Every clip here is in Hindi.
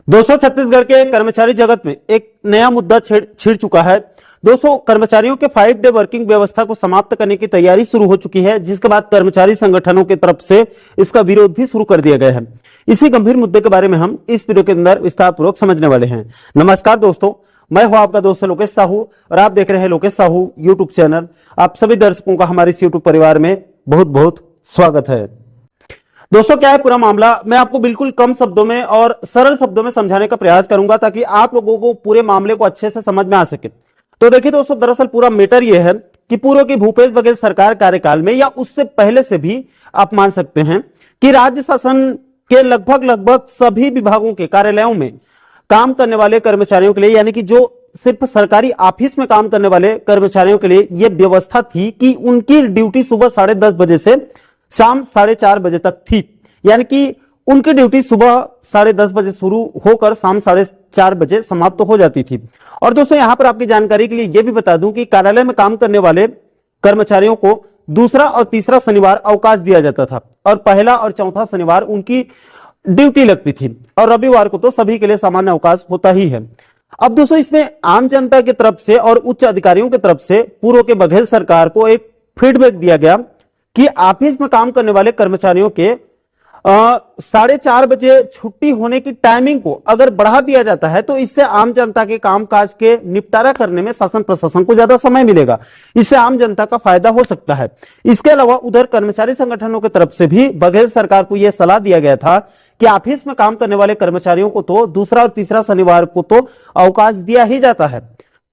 दोस्तों, छत्तीसगढ़ के कर्मचारी जगत में एक नया मुद्दा छिड़ चुका है। दोस्तों, कर्मचारियों के 5 डे वर्किंग व्यवस्था को समाप्त करने की तैयारी शुरू हो चुकी है, जिसके बाद कर्मचारी संगठनों की तरफ से इसका विरोध भी शुरू कर दिया गया है। इसी गंभीर मुद्दे के बारे में हम इस वीडियो के अंदर विस्तार पूर्वक समझने वाले हैं। नमस्कार दोस्तों, मैं हूं आपका दोस्त लोकेश साहू और आप देख रहे हैं लोकेश साहू यूट्यूब चैनल। आप सभी दर्शकों का हमारे इस यूट्यूब परिवार में बहुत बहुत स्वागत है। दोस्तों, क्या है पूरा मामला, मैं आपको बिल्कुल कम शब्दों में और सरल शब्दों में समझाने का प्रयास करूंगा ताकि आप लोगों को पूरे मामले को अच्छे से समझ में आ सके। तो देखिए दोस्तों, दरअसल पूरा मैटर यह है कि पूर्व की भूपेश बघेल सरकार कार्यकाल में या उससे पहले से भी आप मान सकते हैं कि राज्य शासन के लगभग सभी विभागों के कार्यालयों में काम करने वाले कर्मचारियों के लिए, यानी कि जो सिर्फ सरकारी ऑफिस में काम करने वाले कर्मचारियों के लिए यह व्यवस्था थी कि उनकी ड्यूटी सुबह 10:30 बजे से शाम 4:30 बजे तक थी। यानी कि उनकी ड्यूटी सुबह 10:30 बजे शुरू होकर शाम 4:30 बजे समाप्त हो जाती थी। और दोस्तों, यहां पर आपकी जानकारी के लिए यह भी बता दूं कि कार्यालय में काम करने वाले कर्मचारियों को दूसरा और तीसरा शनिवार अवकाश दिया जाता था और पहला और चौथा शनिवार उनकी ड्यूटी लगती थी और रविवार को तो सभी के लिए सामान्य अवकाश होता ही है। अब दोस्तों, इसमें आम जनता की तरफ से और उच्च अधिकारियों की तरफ से पूर्व के बघेल सरकार को एक फीडबैक दिया गया कि ऑफिस में काम करने वाले कर्मचारियों के 4:30 बजे छुट्टी होने की टाइमिंग को अगर बढ़ा दिया जाता है तो इससे आम जनता के कामकाज के निपटारा करने में शासन प्रशासन को ज्यादा समय मिलेगा। इससे आम जनता का फायदा हो सकता है। इसके अलावा उधर कर्मचारी संगठनों की तरफ से भी बघेल सरकार को यह सलाह दिया गया था कि ऑफिस में काम करने वाले कर्मचारियों को तो दूसरा और तीसरा शनिवार को तो अवकाश दिया ही जाता है,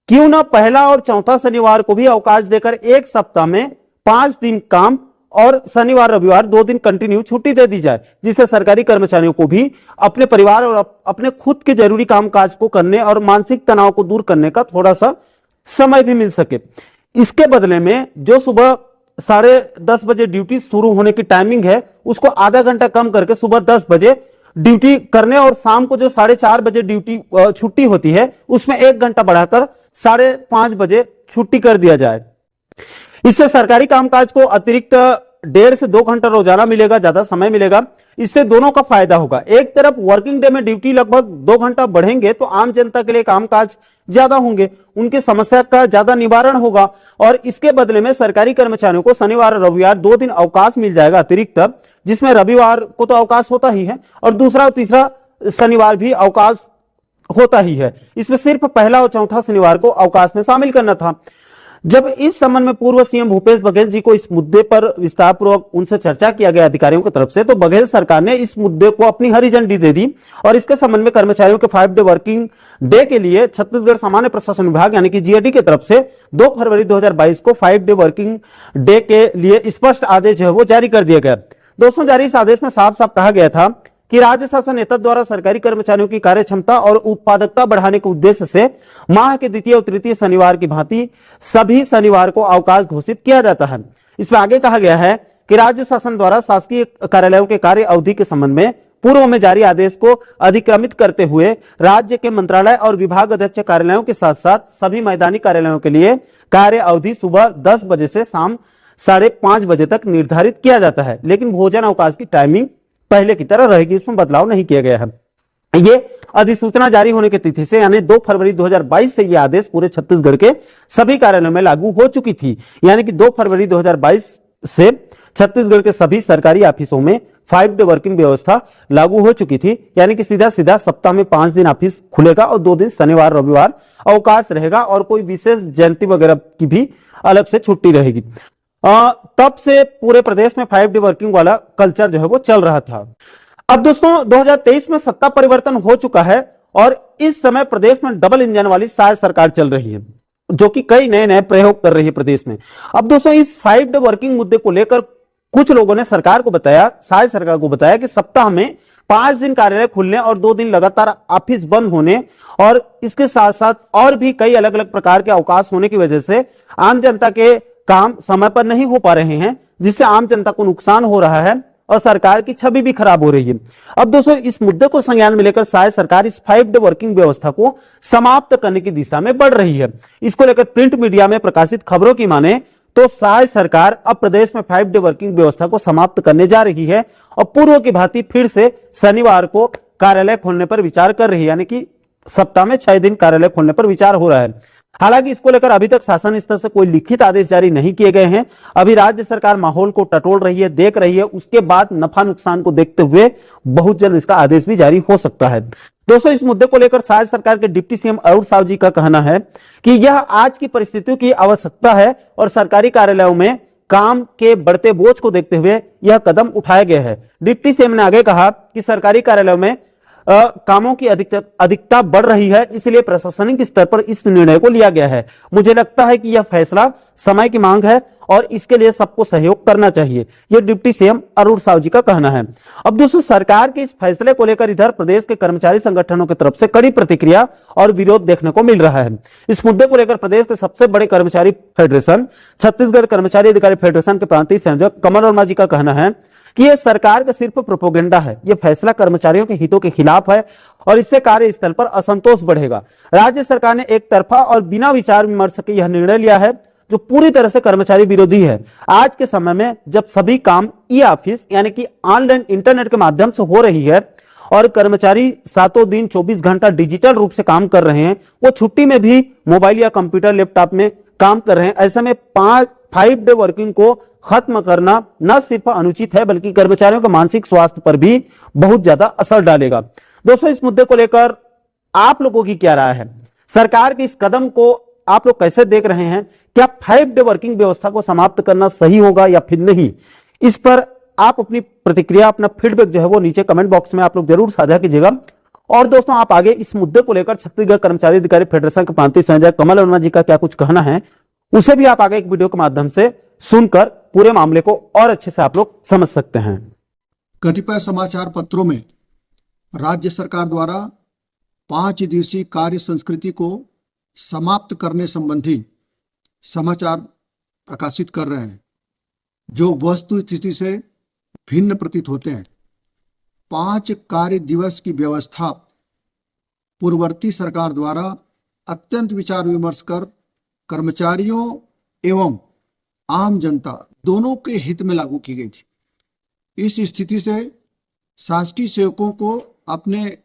क्यों ना पहला और चौथा शनिवार को भी अवकाश देकर एक सप्ताह में 5 दिन काम और शनिवार रविवार 2 दिन कंटिन्यू छुट्टी दे दी जाए, जिससे सरकारी कर्मचारियों को भी अपने परिवार और अपने खुद के जरूरी कामकाज को करने और मानसिक तनाव को दूर करने का थोड़ा सा समय भी मिल सके। इसके बदले में जो सुबह 10:30 बजे ड्यूटी शुरू होने की टाइमिंग है उसको आधा घंटा कम करके सुबह 10 बजे ड्यूटी करने और शाम को जो 4:30 बजे ड्यूटी छुट्टी होती है उसमें 1 घंटा बढ़ाकर 5:30 बजे छुट्टी कर दिया जाए। इससे सरकारी कामकाज को अतिरिक्त 1.5 से 2 घंटा रोजाना मिलेगा, ज्यादा समय मिलेगा। इससे दोनों का फायदा होगा। एक तरफ वर्किंग डे में ड्यूटी लगभग 2 घंटा बढ़ेंगे तो आम जनता के लिए कामकाज ज्यादा होंगे, उनकी समस्या का ज्यादा निवारण होगा और इसके बदले में सरकारी कर्मचारियों को शनिवार और रविवार 2 दिन अवकाश मिल जाएगा अतिरिक्त, जिसमें रविवार को तो अवकाश होता ही है और दूसरा और तीसरा शनिवार भी अवकाश होता ही है। इसमें सिर्फ पहला और चौथा शनिवार को अवकाश में शामिल करना था। जब इस संबंध में पूर्व सीएम भूपेश बघेल जी को इस मुद्दे पर विस्तार पूर्वक उनसे चर्चा किया गया अधिकारियों की तरफ से, तो बघेल सरकार ने इस मुद्दे को अपनी हरी झंडी दे दी और इसके संबंध में कर्मचारियों के 5 डे वर्किंग डे के लिए छत्तीसगढ़ सामान्य प्रशासन विभाग यानी कि जीएडी की तरफ से 2 फरवरी 2022 को 5 डे वर्किंग डे के लिए स्पष्ट आदेश जो है वो जारी कर दिया गया। दोस्तों, जारी इस आदेश में साफ साफ कहा गया था कि राज्य शासन नेतृत्व द्वारा सरकारी कर्मचारियों की कार्य क्षमता और उत्पादकता बढ़ाने के उद्देश्य से माह के द्वितीय और तृतीय शनिवार की भांति सभी शनिवार को अवकाश घोषित किया जाता है। इसमें आगे कहा गया है कि राज्य शासन द्वारा शासकीय कार्यालयों के कार्य अवधि के संबंध में पूर्व में जारी आदेश को अधिक्रमित करते हुए राज्य के मंत्रालय और विभाग अध्यक्ष कार्यालयों के साथ साथ सभी मैदानी कार्यालयों के लिए कार्य अवधि सुबह 10 बजे से शाम 5:30 बजे तक निर्धारित किया जाता है, लेकिन भोजन अवकाश की टाइमिंग पहले की तरह रहेगी, इसमें बदलाव नहीं किया गया है। ये अधिसूचना जारी होने की तिथि से यानी 2 फरवरी 2022 से यह आदेश पूरे छत्तीसगढ़ के सभी कार्यालयों में लागू हो चुकी थी। यानी कि 2 फरवरी 2022 से छत्तीसगढ़ के सभी सरकारी ऑफिसों में 5 डे वर्किंग व्यवस्था लागू हो चुकी थी। यानी कि सीधा सीधा सप्ताह में 5 दिन ऑफिस खुलेगा और 2 दिन शनिवार रविवार अवकाश रहेगा और कोई विशेष जयंती वगैरह की भी अलग से छुट्टी रहेगी। तब से पूरे प्रदेश में 5 डे वर्किंग वाला कल्चर जो है वो चल रहा था। अब दोस्तों, 2023 में सत्ता परिवर्तन हो चुका है और इस समय प्रदेश में डबल इंजन वाली शायद सरकार चल रही है, जो कि कई नए प्रयोग कर रही है प्रदेश में। अब दोस्तों, इस 5 डे वर्किंग मुद्दे को लेकर कुछ लोगों ने सरकार को बताया, शायद सरकार को बताया कि सप्ताह में 5 दिन कार्यालय खुलने और 2 दिन लगातार ऑफिस बंद होने और इसके साथ साथ और भी कई अलग अलग प्रकार के अवकाश होने की वजह से आम जनता के काम समय पर नहीं हो पा रहे हैं, जिससे आम जनता को नुकसान हो रहा है और सरकार की छवि भी खराब हो रही है। अब दोस्तों, इस मुद्दे को संज्ञान में लेकर शायद सरकार इस 5 डे वर्किंग व्यवस्था को समाप्त करने की दिशा में बढ़ रही है। इसको लेकर प्रिंट मीडिया में प्रकाशित खबरों की माने तो शायद सरकार अब प्रदेश में 5 डे वर्किंग व्यवस्था को समाप्त करने जा रही है और पूर्व की भांति फिर से शनिवार को कार्यालय खोलने पर विचार कर रही है, यानी कि सप्ताह में 6 दिन कार्यालय खोलने पर विचार हो रहा है। हालांकि इसको लेकर अभी तक शासन स्तर से कोई लिखित आदेश जारी नहीं किए गए हैं। अभी राज्य सरकार माहौल को टटोल रही है, देख रही है, उसके बाद नफा नुकसान को देखते हुए बहुत जल्द इसका आदेश भी जारी हो सकता है। दोस्तों, इस मुद्दे को लेकर राज्य सरकार के डिप्टी सीएम अरुण साव जी का कहना है कि यह आज की परिस्थितियों की आवश्यकता है और सरकारी कार्यालयों में काम के बढ़ते बोझ को देखते हुए यह कदम उठाया गया है। डिप्टी सीएम ने आगे कहा कि सरकारी कार्यालयों में कामों की अधिकता बढ़ रही है, इसलिए प्रशासनिक स्तर पर इस निर्णय को लिया गया है। मुझे लगता है कि यह फैसला समय की मांग है और इसके लिए सबको सहयोग करना चाहिए, यह डिप्टी सीएम अरुण साव जी का कहना है। अब दोस्तों, सरकार के इस फैसले को लेकर इधर प्रदेश के कर्मचारी संगठनों की तरफ से कड़ी प्रतिक्रिया और विरोध देखने को मिल रहा है। इस मुद्दे को लेकर प्रदेश के सबसे बड़े कर्मचारी फेडरेशन छत्तीसगढ़ कर्मचारी अधिकारी फेडरेशन के प्रांतीय संयोजक कमल वर्मा जी का कहना है कि यह सरकार का सिर्फ प्रोपोगेंडा है, यह फैसला कर्मचारियों के हितों के खिलाफ है और इससे कार्यस्थल पर असंतोष बढ़ेगा। राज्य सरकार ने एक तरफा और बिना विचार विमर्श के यह निर्णय लिया है जो पूरी तरह से कर्मचारी विरोधी है। आज के समय में जब सभी काम ई ऑफिस यानी कि ऑनलाइन इंटरनेट के माध्यम से हो रही है और कर्मचारी सातों दिन 24 घंटा डिजिटल रूप से काम कर रहे हैं, वो छुट्टी में भी मोबाइल या कंप्यूटर लैपटॉप में काम कर रहे हैं। ऐसे में 5 डे वर्किंग को खत्म करना न सिर्फ अनुचित है बल्कि कर्मचारियों के मानसिक स्वास्थ्य पर भी बहुत ज्यादा असर डालेगा। दोस्तों, इस मुद्दे को लेकर आप लोगों की क्या राय है? सरकार के इस कदम को आप लोग कैसे देख रहे हैं? क्या 5 डे वर्किंग व्यवस्था को समाप्त करना सही होगा या फिर नहीं? इस पर आप अपनी प्रतिक्रिया, अपना फीडबैक जो है वो नीचे कमेंट बॉक्स में आप लोग जरूर साझा कीजिएगा। और दोस्तों, आप आगे इस मुद्दे को लेकर छत्तीसगढ़ कर्मचारी अधिकारी फेडरेशन के प्रांतीय संयोजक कमल वर्मा जी का क्या कुछ कहना है, उसे भी आप आगे एक वीडियो के माध्यम से सुनकर पूरे मामले को और अच्छे से आप लोग समझ सकते हैं। कतिपय समाचार पत्रों में राज्य सरकार द्वारा 5 दिवसीय कार्य संस्कृति को समाप्त करने संबंधी समाचार प्रकाशित कर रहे हैं जो वस्तु स्थिति से भिन्न प्रतीत होते हैं। 5 कार्य दिवस की व्यवस्था पूर्ववर्ती सरकार द्वारा अत्यंत विचार विमर्श कर कर्मचारियों एवं आम जनता दोनों के हित में लागू की गई थी। इस स्थिति से शासकीय सेवकों को अपने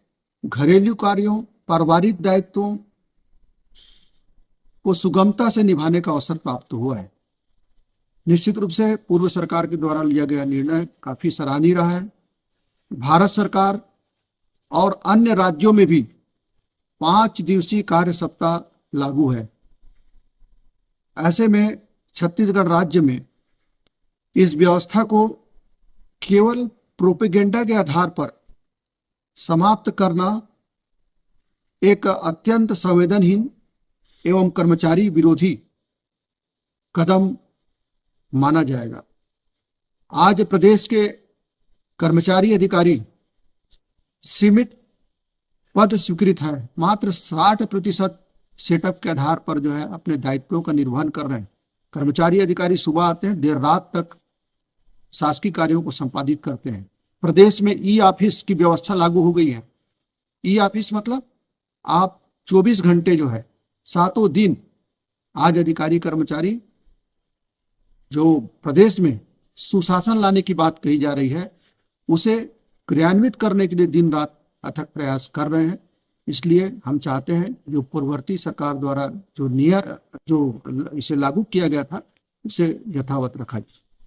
घरेलू कार्यों, पारिवारिक दायित्वों को सुगमता से निभाने का अवसर प्राप्त हुआ है। निश्चित रूप से पूर्व सरकार के द्वारा लिया गया निर्णय काफी सराहनीय रहा है। भारत सरकार और अन्य राज्यों में भी 5 दिवसीय कार्य सप्ताह लागू है। ऐसे में छत्तीसगढ़ राज्य में इस व्यवस्था को केवल प्रोपेगेंडा के आधार पर समाप्त करना एक अत्यंत संवेदनहीन एवं कर्मचारी विरोधी कदम माना जाएगा। आज प्रदेश के कर्मचारी अधिकारी सीमित पद स्वीकृत है, मात्र 60% सेटअप के आधार पर जो है अपने दायित्वों का निर्वहन कर रहे हैं। कर्मचारी अधिकारी सुबह आते हैं, देर रात तक शासकीय कार्यों को संपादित करते हैं। प्रदेश में ई ऑफिस की व्यवस्था लागू हो गई है। ई ऑफिस मतलब आप 24 घंटे जो है सातों दिन आज अधिकारी कर्मचारी जो प्रदेश में सुशासन लाने की बात कही जा रही है उसे क्रियान्वित करने के लिए दिन रात अथक प्रयास कर रहे हैं। इसलिए हम चाहते हैं जो पूर्ववर्ती सरकार द्वारा जो इसे लागू किया गया था उसे यथावत रखा जाए।